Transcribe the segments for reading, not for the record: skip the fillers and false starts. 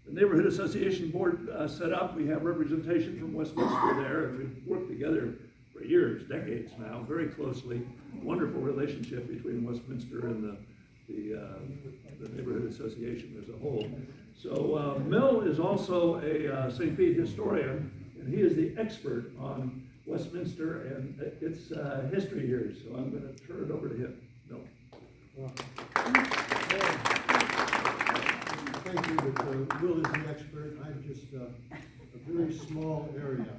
the Neighborhood Association Board set up. We have representation from Westminster there, and we've worked together for years, decades now, very closely. Wonderful relationship between Westminster and the Neighborhood Association as a whole. So Mel is also a St. Pete historian, and he is the expert on Westminster and its history here. So I'm going to turn it over to him. Mel. Thank you, but Will is the expert. I'm just a very small area.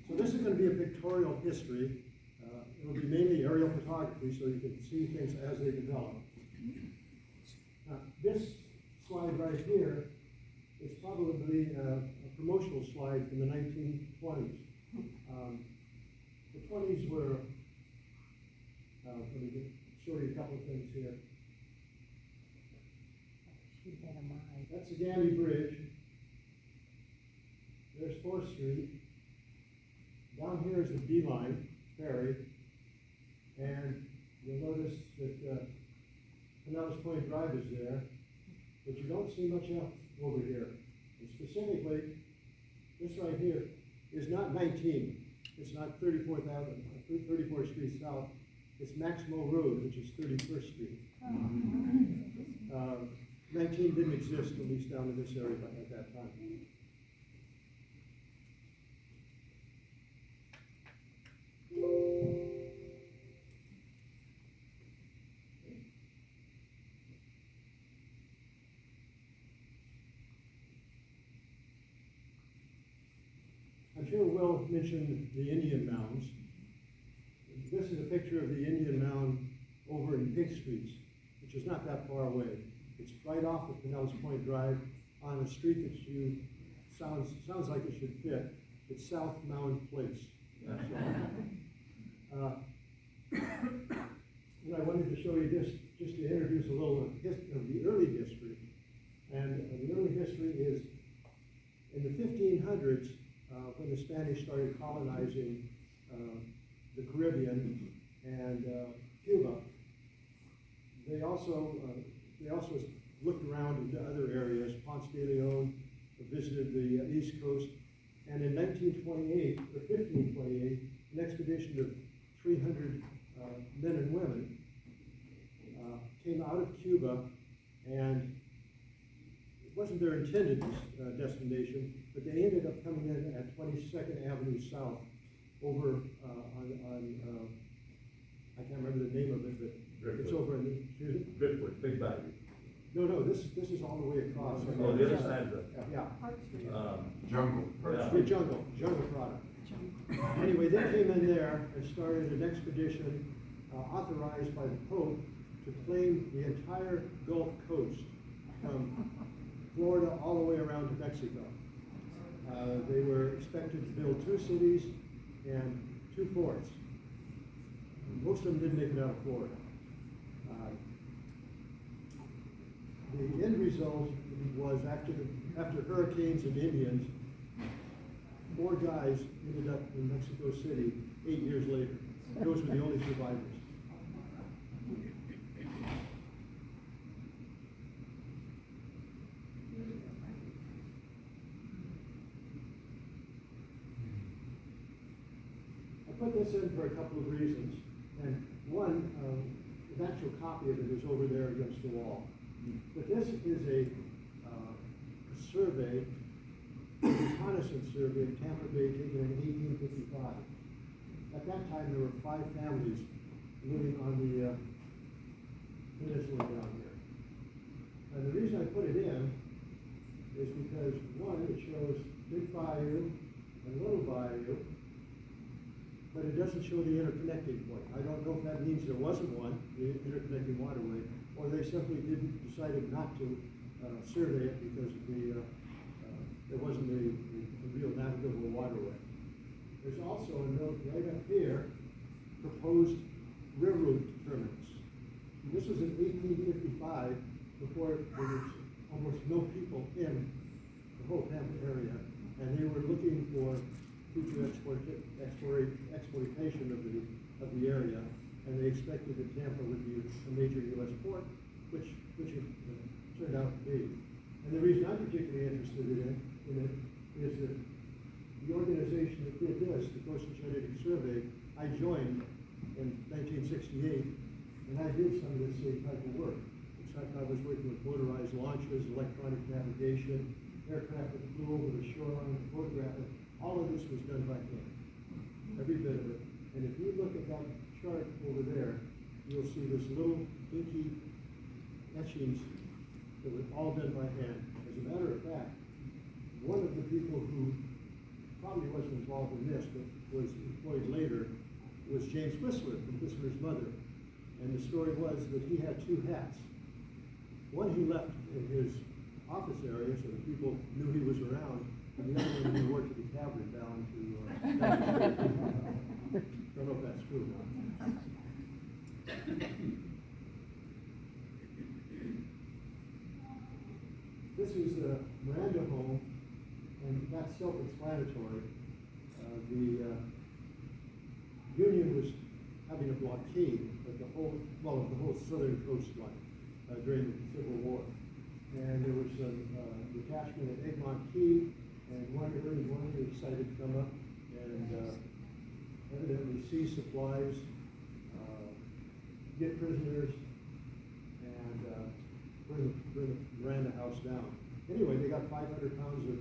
So this is going to be a pictorial history. It will be mainly aerial photography, so you can see things as they develop. This slide right here is probably a promotional slide from the 1920s. The 20s were, let me show you a couple of things here. That's the Gandy Bridge. There's 4th Street. Down here is the Beeline Ferry. And you'll notice that Pinellas Point Drive is there, but you don't see much else over here. And specifically, this right here is not 19. It's not 34th Street South. It's Maximo Road, which is 31st Street. 19 didn't exist, at least down in this area at that time. I'm sure Will mentioned the Indian mounds. This is a picture of the Indian mound over in Pig Streets, which is not that far away. It's right off of Pinellas Point Drive on a street that sounds like it should fit. It's South Mound Place. And I wanted to show you this just to introduce a little of the early history. And the early history is in the 1500s, when the Spanish started colonizing the Caribbean and Cuba. They also looked around into other areas. Ponce de Leon visited the East Coast, and in 1928 or 1528, an expedition of 300 men and women came out of Cuba, and it wasn't their intended destination, but they ended up coming in at 22nd Avenue South over on I can't remember the name of it, but it's over in the Bitwood, Big Bayou. No, this is all the way across. Oh, the other side of it. Yeah. Jungle. Yeah, jungle product. Anyway, they came in there and started an expedition authorized by the Pope to claim the entire Gulf Coast from Florida all the way around to Mexico. They were expected to build 2 cities and 2 forts. Most of them didn't make it out of Florida. The end result was after hurricanes and Indians, 4 guys ended up in Mexico City 8 years later. Those were the only survivors. I put this in for a couple of reasons. And one, the actual copy of it is over there against the wall. But this is a survey, a reconnaissance survey of Tampa Bay taken in 1855. At that time, there were 5 families living on the peninsula down here. And the reason I put it in is because, one, it shows Big Bayou and Little Bayou, but it doesn't show the interconnecting point. I don't know if that means there wasn't one, the interconnecting waterway, or they simply decided not to survey it because there wasn't a real navigable waterway. There's also a note right up here, proposed railroad terminus. And this was in 1855, before there was almost no people in the whole Tampa area, and they were looking for future exploitation of the area, and they expected that Tampa would be a major U.S. port, which it turned out to be. And the reason I'm particularly interested in it is that the organization that did this, the Coastal Genetic Survey, I joined in 1968, and I did some of this same type of work. Except I was working with motorized launches, electronic navigation, aircraft that flew over the shoreline to photograph it. All of this was done by hand, every bit of it. And if you look at that chart over there, you'll see this little inky etchings that were all done by hand. As a matter of fact, one of the people who probably wasn't involved in this, but was employed later, was James Whistler from Whistler's mother. And the story was that he had two hats. One he left in his office area so that people knew he was around, and the other one he wore to the tavern down to, don't know if that's true or not. This is the Miranda home, and that's self-explanatory. The Union was having a blockade of the whole southern coastline during the Civil War. And there was a detachment at Egmont Key, and one decided to come up and evidently seize supplies, get prisoners, and bring the Miranda house down. Anyway, they got 500 pounds of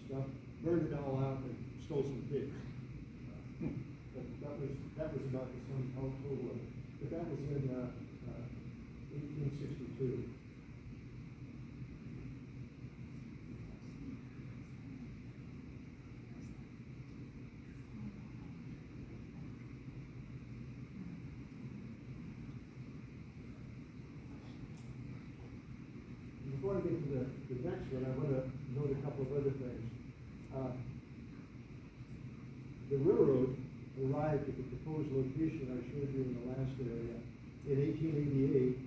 stuff, burned it all out, and stole some pigs. But that was about the sum total of it. But that was in 1862. Before I get to the next one, I want to note a couple of other things. The railroad arrived at the proposed location I showed you in the last area in 1888.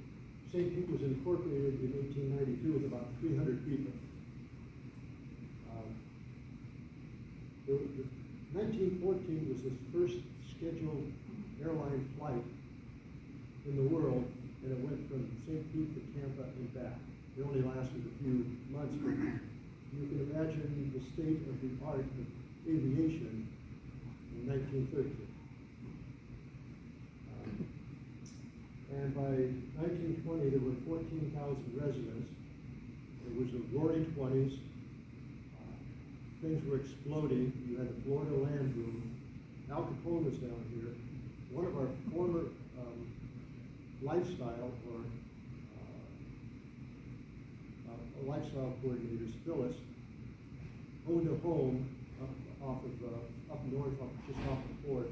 St. Pete was incorporated in 1892 with about 300 people. 1914 was the first scheduled airline flight in the world, and it went from St. Pete to Tampa and back. It only lasted a few months, but you can imagine the state of the art of aviation in 1913. And by 1920, there were 14,000 residents. It was the roaring 20s. Things were exploding. You had the Florida land boom. Al Capone was down here. One of our former lifestyle coordinators, Phyllis, owned a home up north, just off the Fourth,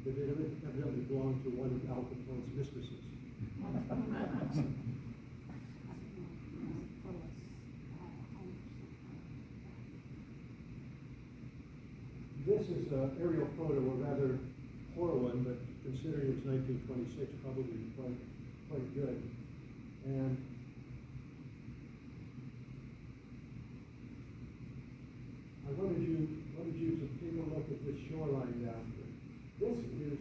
that had evidently belonged to one of Al Capone's mistresses. This is an aerial photo, a rather poor one, but considering it's 1926, probably quite good. And I wanted you to take a look at this shoreline down here. This is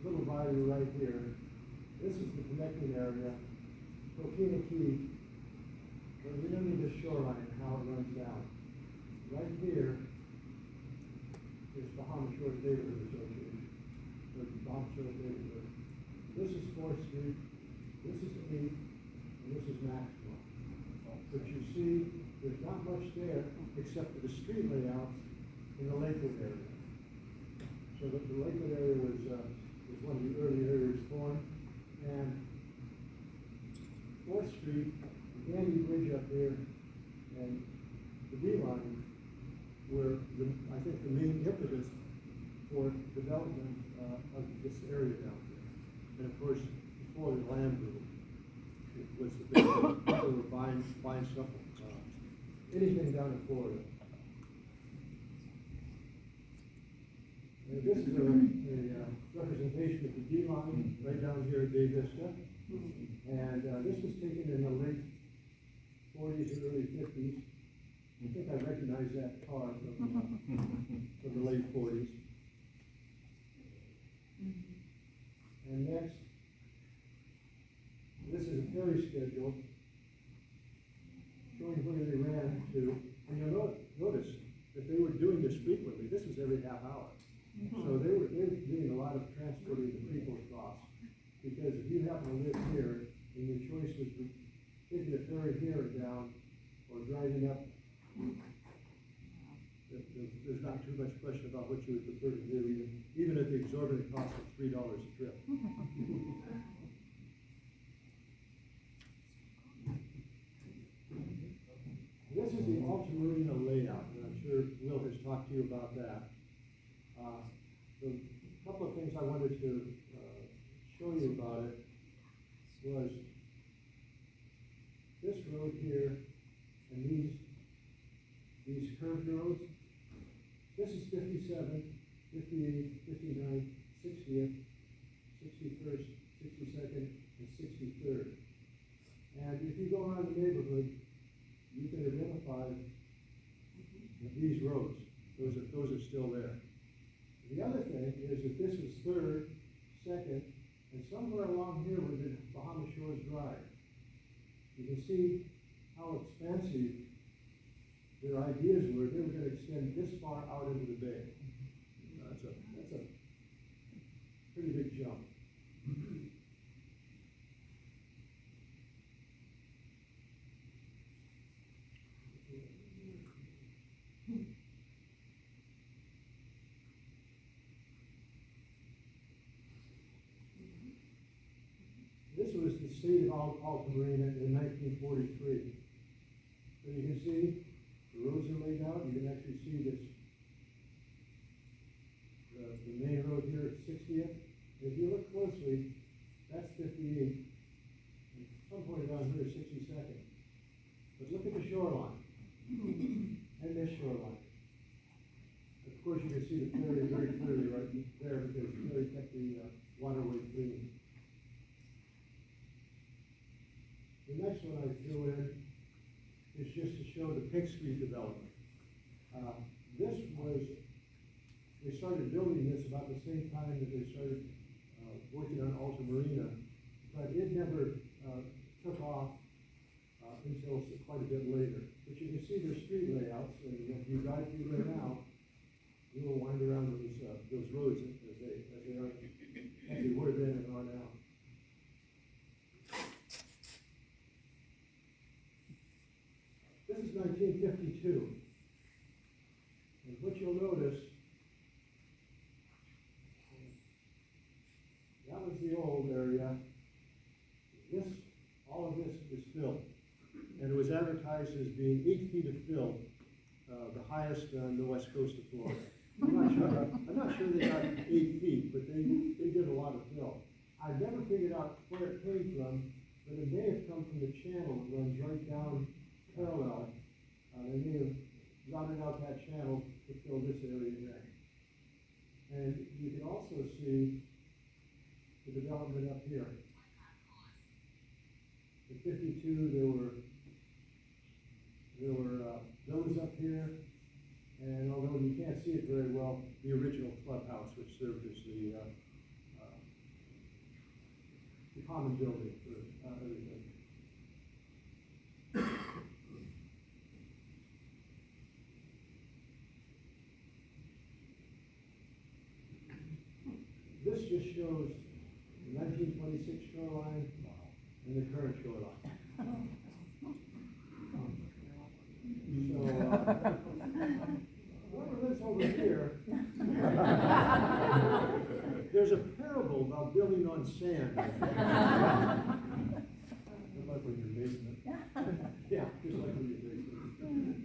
Little Bayou right here. This is the connecting area. Coquina Key, but really the shoreline and how it runs down. Right here is Bahama Shores Neighborhood Association, or Bahama Shores Neighborhood. This is 4th Street, this is 8th, and this is Maxwell. But you see, there's not much there except for the street layouts in the Lakewood area. So the Lakewood area was one of the early areas formed, and 4th Street, the Dandy Bridge up there, and the D-line were, I think, the main impetus for development of this area down there. And of course, before the land boom, it was the big people were buying stuff, anything down in Florida. And this is a representation of the D-line right down here at Bay Vista. And this was taken in the late 40s and early 50s. I think I recognize that car from the late 40s. And next, this is a ferry schedule. showing where they ran to, and you'll notice that they were doing this frequently. This was every half hour. So they were doing a lot of transporting the people across. Because if you happen to live here, and your choice was taking a ferry here or down, or driving up, there's not too much question about what you would prefer to do, even at the exorbitant cost of $3 a trip. This is the Alta Marina layout, and I'm sure Will has talked to you about that. The couple of things I wanted to show you about it was this road here and these curved roads. This is 57th, 58th, 59th, 60th, 61st, 62nd, and 63rd. And if you go around the neighborhood, you can identify these roads. Those are still there. The other thing is that this is 3rd, 2nd, and somewhere along here where the Bahama Shores Drive. You can see how expansive their ideas were. They were going to extend this far out into the bay. That's a pretty big jump. This was the state of Alta Marina in 1943. So you can see the roads are laid out. You can actually see this, the main road here at 60th. If you look closely, that's 58th. And some point down here, 62nd. But look at the shoreline. And this shoreline. Of course, you can see the ferry very clearly right there because the ferry kept the waterway clean. The next one I threw in is just to show the Pink Street development. They started building this about the same time that they started working on Alta Marina, but it never took off until quite a bit later. But you can see their street layouts, and if you drive through there now, you will wind around those roads as they were then and are now. This is 1952. And what you'll notice, that was the old area. All of this is fill. And it was advertised as being 8 feet of fill, the highest on the west coast of Florida. I'm not sure they got 8 feet, but they did a lot of fill. I've never figured out where it came from, but it may have come from the channel that runs right down parallel. They may have routed out that channel to fill this area here. And you can also see the development up here. In 52, there were those up here, and although you can't see it very well, the original clubhouse, which served as the common building for everything. This just shows the 1926 shoreline and the current shoreline. So, whoever lives over here, there's a parable about building on sand. Just like with your basement. Yeah, just like with your basement.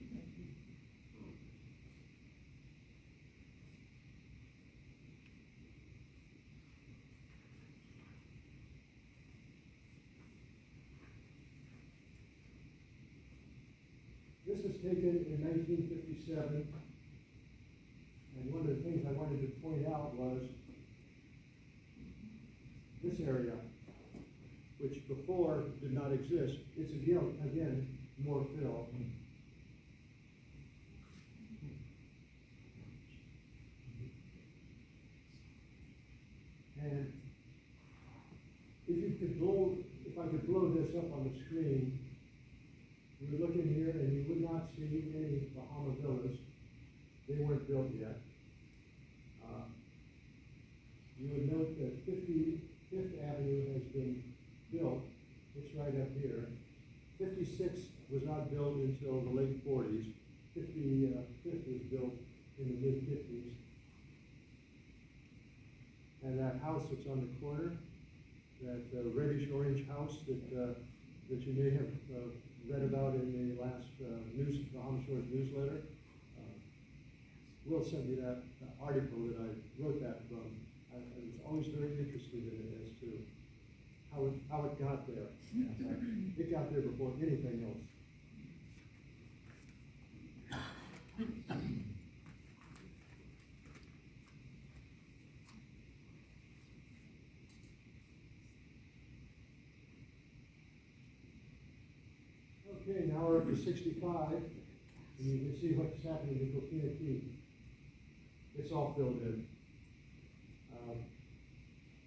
This was taken in 1957, and one of the things I wanted to point out was this area, which before did not exist. It's again more fill. And if I could blow this up on the screen, You would look in here and you would not see any Bahama villas. They weren't built yet. You would note that 55th Avenue has been built. It's right up here. 56 was not built until the late 40s. 55th was built in the mid-50s. And that house that's on the corner, that reddish-orange house that you may have read about in the last Bahama Shores newsletter, we'll send you that article that I wrote that from. I was always very interested in it as to how it got there. It got there before anything else. Okay, now we're up to 65, and you can see what's happening in Coquina Key. It's all filled in.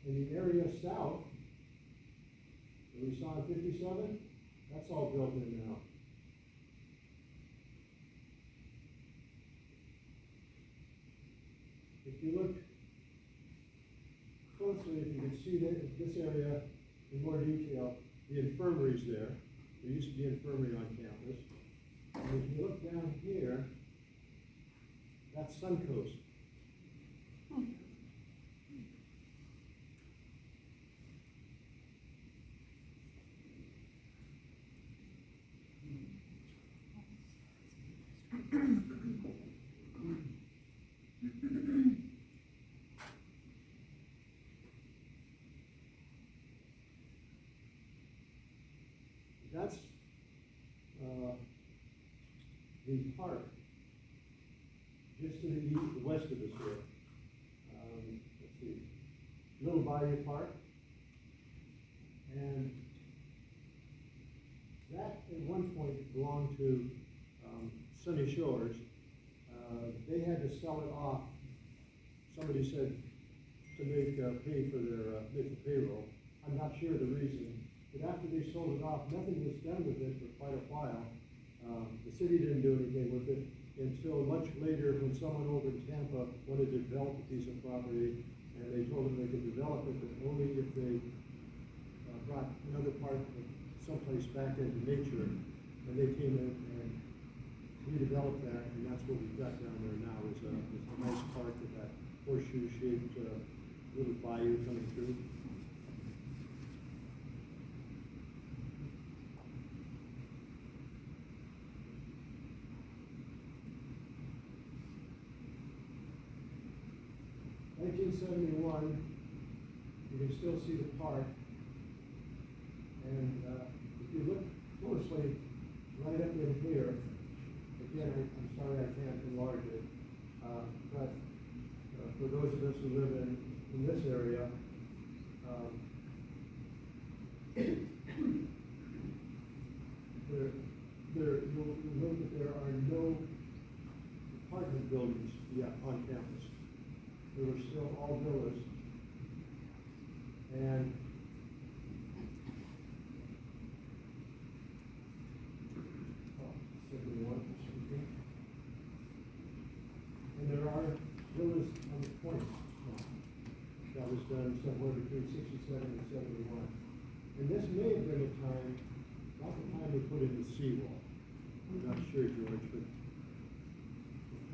In the area south, that we saw in 57, that's all built in now. If you look closely, if you can see that this area in more detail, the infirmary's there. There used to be an infirmary on campus. And if you look down here, that's Suncoast. That's the park, just to the east, the west of us here. Let's see, Little Bayou Park. And that at one point belonged to Sunny Shores. They had to sell it off. Somebody said to make pay for their make the payroll. I'm not sure the reason. But after they sold it off, nothing was done with it for quite a while. The city didn't do anything with it until much later when someone over in Tampa wanted to develop a piece of property, and they told them they could develop it, but only if they brought another part of someplace back into nature. And they came in and redeveloped that, and that's what we've got down there now, is a nice park with that horseshoe-shaped little bayou coming through. In 1971, you can still see the park, and if you look closely, right up in here, again, I'm sorry I can't enlarge it, but for those of us who live in this area, you'll note that there are no apartment buildings yet on campus. They were still all villas. And and there are villas on the point now. That was done somewhere between 67 and 71. And this may have been a time, not the time they put in the seawall. I'm not sure, George, but it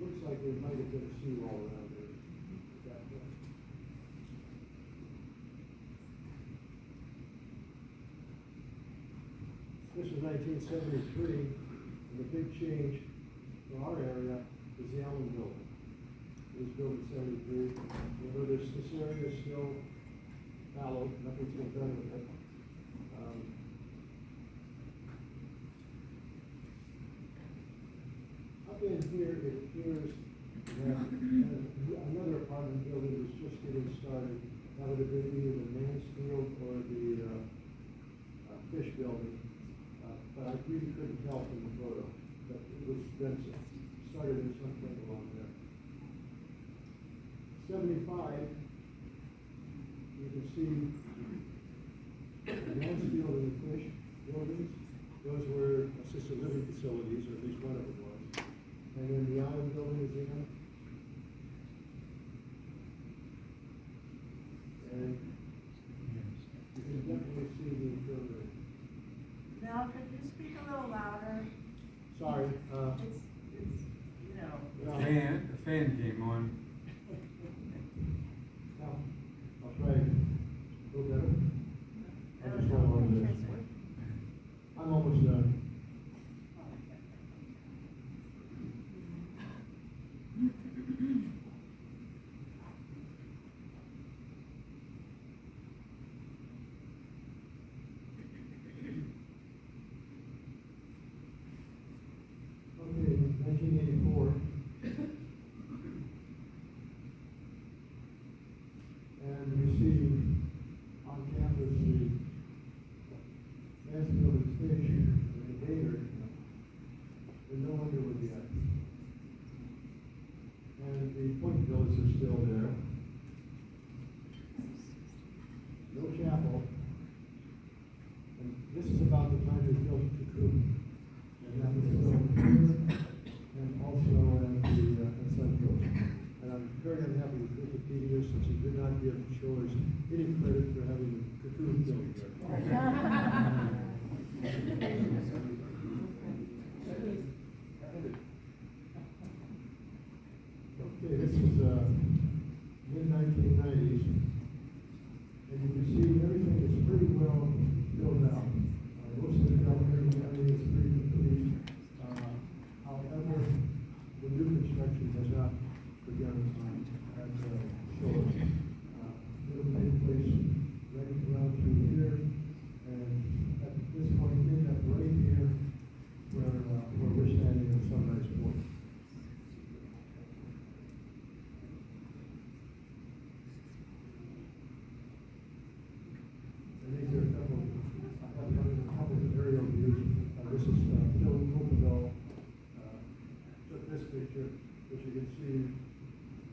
looks like there might have been a seawall around there. This was 1973, and the big change for our area is the Allen Building. It was built in 73. You'll notice this area is still fallow, nothing's been done with it. Up in here, it appears that another apartment building was just getting started. That would have been either the Mansfield or the Fish Building. But I really couldn't tell from the photo, but it was then started in some point along there. 75, you can see the Mansfield and the Fish buildings. Those were a assisted living facilities, or at least one of them was. And then the island building is in. And you can definitely see the infirmary. Mel, could you speak a little louder? Sorry, It's, you know. no, The fan came on. no, I'll try a little better. I'll just hold on to this. I'm almost done. Okay, 1984. And we see on campus the Mansfield and Fish and the Gator, but no one knew it yet. And the Point Villas are still there. No chapel. And this is about the time they built Cocoon. And that was filmed here and also at the at Sunfield. And I'm very unhappy with Wikipedia since he did not give Shores any credit for having Cocoon filmed there. Okay, this is mid-1990s, and you can see everything is pretty well filled out. Most of the development area is pretty complete. However, the new construction has not begun at Shores. It'll take place right around through here, and at this point, end up right here where we're standing at Sunrise Point. And these are a couple of aerial views. This is Phil Copendahl took this picture, which you can see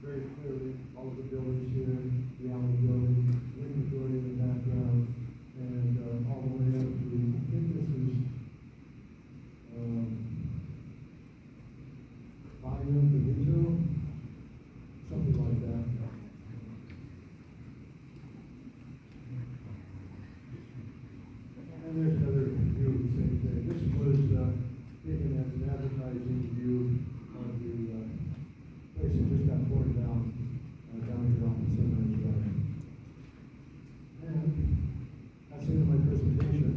very clearly all of the buildings here, the Allen building, Lincoln building in the background, and all the way up to, I think this is Bayou Benito, something like that. And there's another view of the same thing. This was taken as an advertising view of the place that just got torn down here on the Sunrise Drive. And that's the end of my presentation.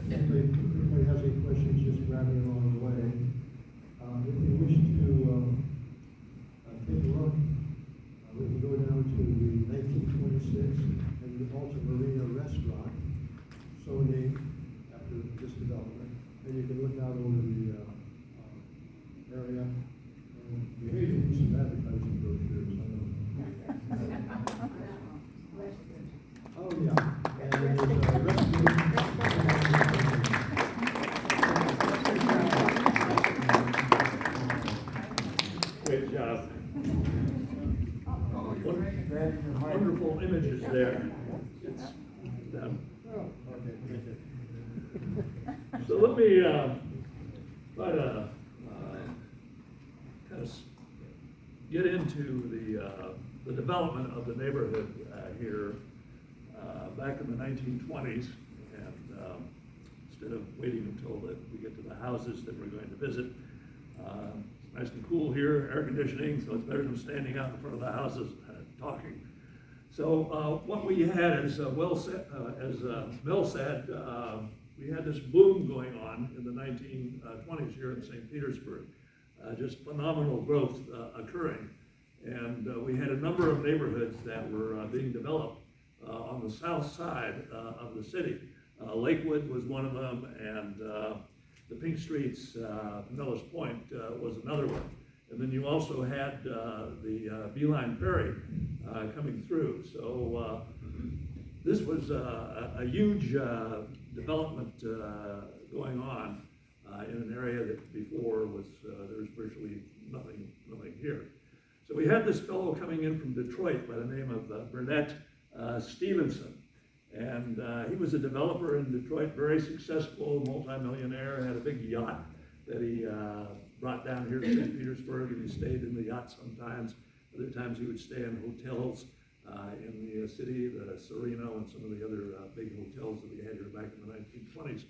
If anybody has any questions, just grab me along the way. If you wish to take a look, we can go down to the 1926 and the Alta Marina restaurant, so named after this development. And you can look out over the area, and there may be some advertising brochures. I don't know. Oh, yeah. And there's a Great job. Wonderful images there. It's them. Oh, okay, thank you. So let me try to kind of get into the development of the neighborhood here back in the 1920s, and instead of waiting until we get to the houses that we're going to visit. It's nice and cool here, air conditioning, so it's better than standing out in front of the houses talking. So what we had is, Mel said, we had this boom going on in the 1920s here in St. Petersburg, just phenomenal growth occurring. And we had a number of neighborhoods that were being developed on the south side of the city. Lakewood was one of them, and the Pink Streets, Pinellas Point was another one. And then you also had the Beeline Ferry coming through. So this was a huge development going on in an area that before was, there was virtually nothing here. So we had this fellow coming in from Detroit by the name of Burnett Stevenson. And he was a developer in Detroit, very successful, multimillionaire, had a big yacht that he brought down here to St. Petersburg, and he stayed in the yacht sometimes. Other times he would stay in hotels in the city, the Sereno and some of the other big hotels that we had here back in the 1920s.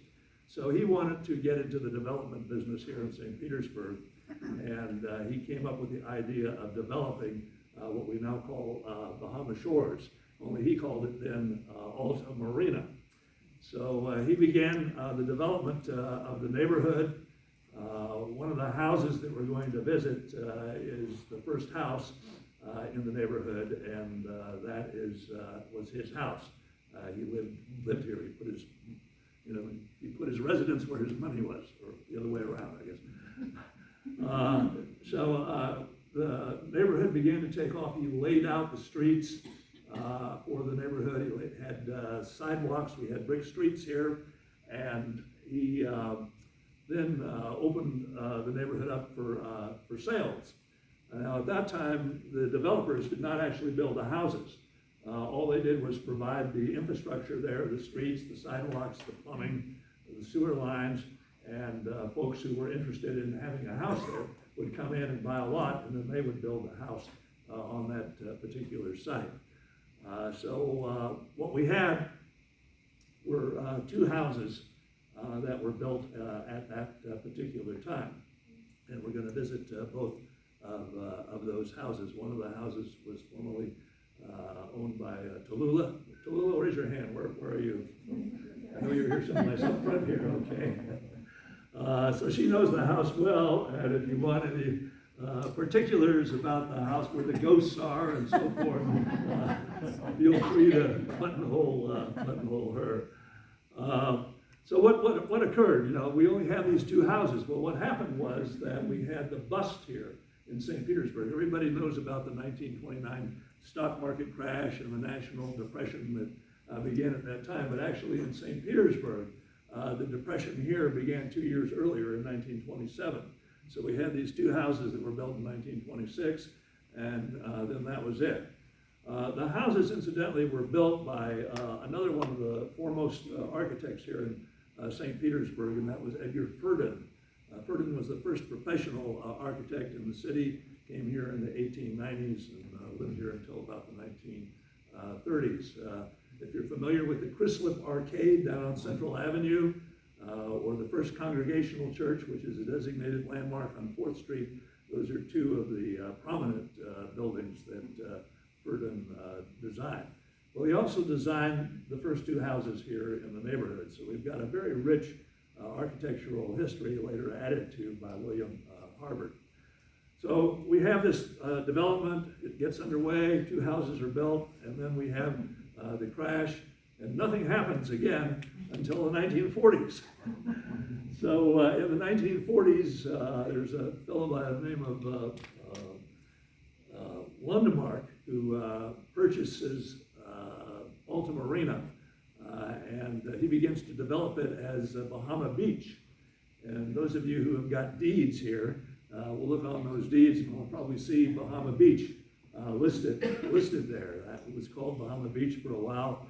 So he wanted to get into the development business here in St. Petersburg, and he came up with the idea of developing what we now call Bahama Shores, only he called it then Alta Marina. So he began the development of the neighborhood. One of the houses that we're going to visit is the first house in the neighborhood, and that was his house. He lived here. He put his residence where his money was, or the other way around, I guess. So the neighborhood began to take off. He laid out the streets for the neighborhood. He had sidewalks. We had brick streets here, and he then opened the neighborhood up for sales. Now, at that time, the developers did not actually build the houses. All they did was provide the infrastructure there, the streets, the sidewalks, the plumbing, the sewer lines, and folks who were interested in having a house there would come in and buy a lot, and then they would build a house on that particular site. So what we had were two houses that were built at that particular time. And we're going to visit both of those houses. One of the houses was formerly owned by Tallulah. Tallulah, raise your hand. Where are you? I know you're here someplace up front here, okay. So she knows the house well, and if you want any particulars about the house, where the ghosts are and so forth, feel free to buttonhole her. So what occurred? We only have these two houses. Well, what happened was that we had the bust here in St. Petersburg. Everybody knows about the 1929 stock market crash and the national depression that began at that time, but actually in St. Petersburg, the depression here began 2 years earlier in 1927. So we had these two houses that were built in 1926, and then that was it. The houses, incidentally, were built by another one of the foremost architects here in St. Petersburg, and that was Edgar Ferdin. Ferdin was the first professional architect in the city, came here in the 1890s and lived here until about the 1930s. If you're familiar with the Chryslip Arcade down on Central Avenue, or the First Congregational Church, which is a designated landmark on 4th Street, those are two of the prominent buildings that Ferdin designed. Well, he also designed the first two houses here in the neighborhood, so we've got a very rich architectural history later added to by William Harbert. So we have this development, it gets underway, two houses are built, and then we have the crash, and nothing happens again until the 1940s. So in the 1940s, there's a fellow by the name of Lundemark who purchases Alta Marina, and he begins to develop it as Bahama Beach. And those of you who have got deeds here will look on those deeds and will probably see Bahama Beach listed there. That was called Bahama Beach for a while.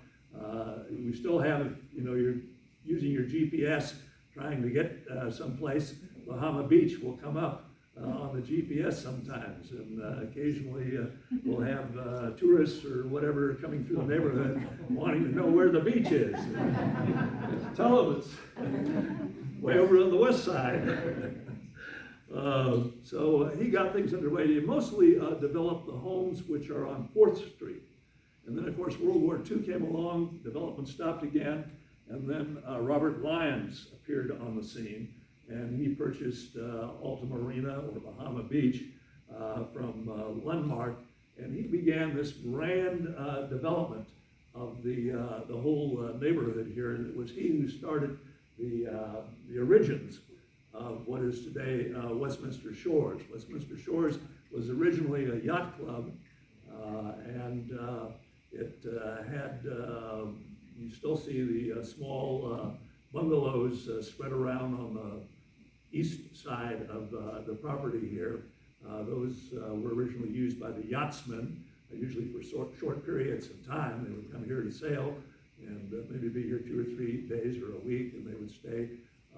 We still have, you're using your GPS trying to get someplace, Bahama Beach will come up on the GPS sometimes, and occasionally we'll have tourists or whatever coming through the neighborhood wanting to know where the beach is. Tell them it's way over on the west side. So he got things underway. He mostly developed the homes which are on 4th Street. And then, of course, World War II came along, development stopped again, and then Robert Lyons appeared on the scene, and he purchased Alta Marina, or Bahama Beach, from Lundmark, and he began this grand development of the whole neighborhood here, and it was he who started the origins of what is today Westminster Shores. Westminster Shores was originally a yacht club, and it had, you still see the small bungalows spread around on the east side of the property here. Those were originally used by the yachtsmen, usually for short periods of time. They would come here to sail, and maybe be here 2 or 3 days or a week, and they would stay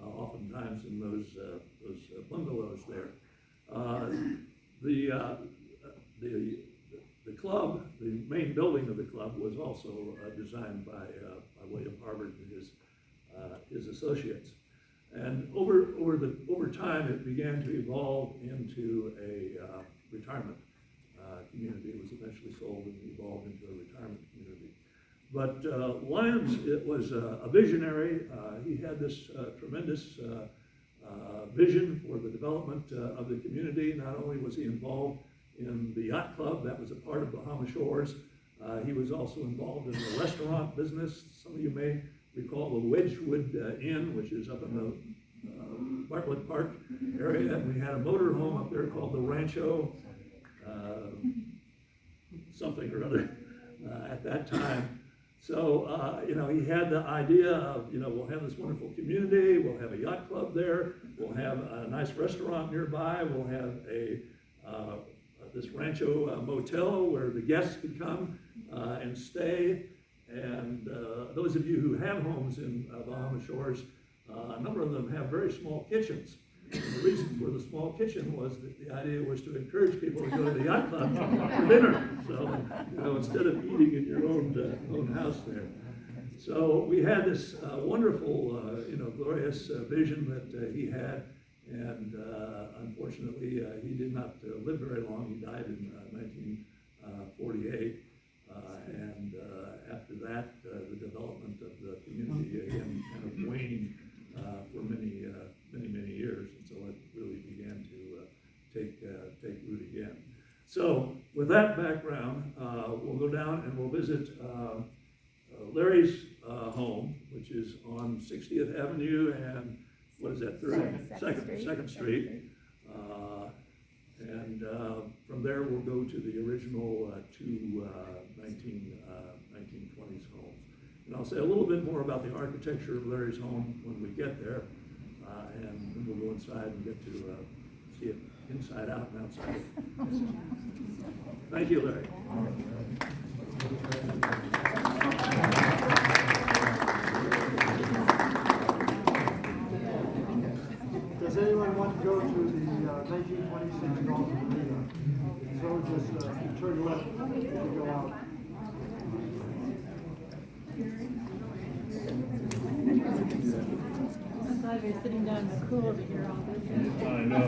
oftentimes in those bungalows there. The club, the main building of the club, was also designed by William Harvard and his associates. And over time, it began to evolve into a retirement community. It was eventually sold and evolved into a retirement community. But Lyons, it was a visionary. He had this tremendous vision for the development of the community. Not only was he involved in the yacht club, that was a part of Bahama Shores, he was also involved in the restaurant business. Some of you may recall the Wedgwood Inn, which is up in the Bartlett Park area. And we had a motor home up there called the Rancho something or other at that time. So, he had the idea of, we'll have this wonderful community, we'll have a yacht club there, we'll have a nice restaurant nearby, we'll have this Rancho motel where the guests could come and stay. And those of you who have homes in Bahama Shores, a number of them have very small kitchens. And the reason for the small kitchen was that the idea was to encourage people to go to the yacht club for dinner. So, instead of eating in your own house there. So we had this wonderful, glorious vision that he had. And unfortunately, he did not live very long. He died in 1948. And after that, the development of the community again kind of waned for many years until it really began to take root again. So with that background, we'll go down and we'll visit Larry's home, which is on 60th Avenue and what is that, Second Street. And from there, we'll go to the original two 1920s homes. And I'll say a little bit more about the architecture of Larry's home when we get there. And then we'll go inside and get to see it inside out and outside. Thank you, Larry. Does anyone want to go to the 1926 Golf Arena? So just turn left if you go out. I'm glad you're sitting down in the cool to hear all this. I know.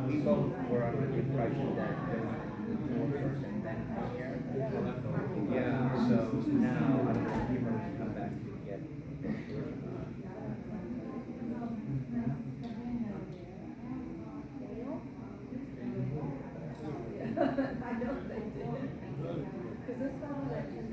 We both were under the impression that there was more person than here. Yeah, so now I don't know if you're going to come back to get I know they did. Because this fellow that can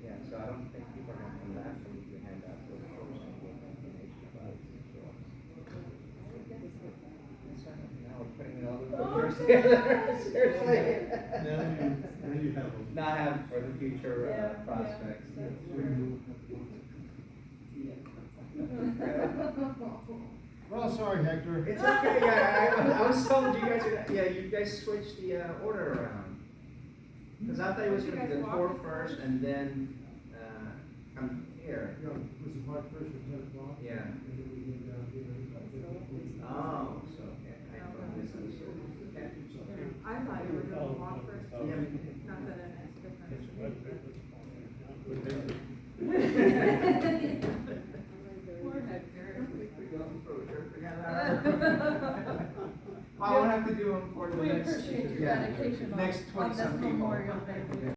Yeah, so I don't think people are going to come back and you can hand out those books and get information about it. Now we're putting it all the pictures together, seriously. Now you have them. Not have for the future prospects. Well, sorry, Hector. It's okay, yeah, I was told you guys are, you guys switched the order around. Because I thought it was gonna be the tour first and then, come here. Yeah, was it March 1st at 10 o'clock? Yeah. And then we get down here. Oh, Not that it makes a difference. I won't have to do them for the We next, appreciate your yeah, dedication on next this 20-some people. Memorial Day.